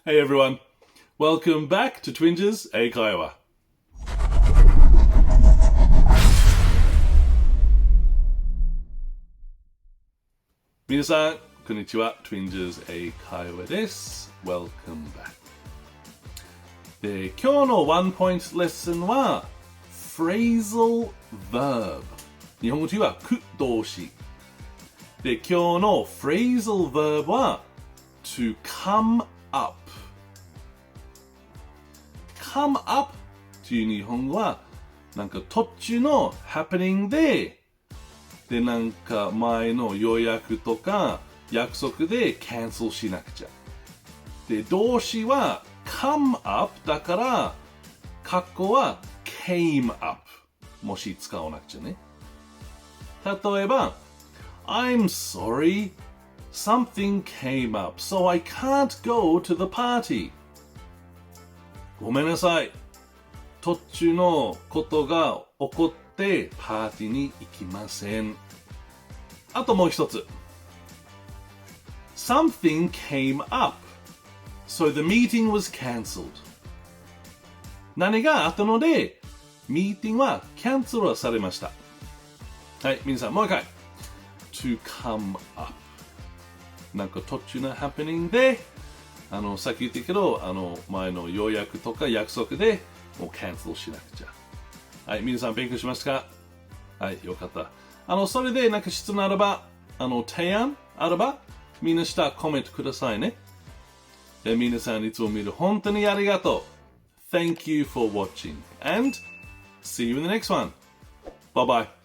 Hey everyone, welcome back to Twinges 英会話。皆さん、こんにちは。Twinges 英会話です。Welcome back。で、今日のワンポイントレッスンは Phrasal Verb。日本語では句動詞。で、今日の Phrasal Verb は to come up。come up という日本語はなんか途中の happening でなんか前の予約とか約束で cancel しなくちゃ。で、動詞は come up だから括弧は came up もし使わなくちゃね。例えばI'm sorry, something came up, so I can't go to the party. ごめんなさい。途中のことが起こってパーティーに行きません。あともう一つ。Something came up, so the meeting was cancelled. 何があったので、ミーティングはキャンセルされました。はい、皆さんもう一回。to come up なんか途中の happening でさっき言ったけど前の予約とか約束でもうキャンセルしなくちゃ。はい、皆さん勉強しましたか？はい、よかった。それでなんか質問あれば提案あればみんな下コメントくださいね。で、皆さんいつも見る本当にありがとう。Thank you for watching and see you in the next one. Bye bye.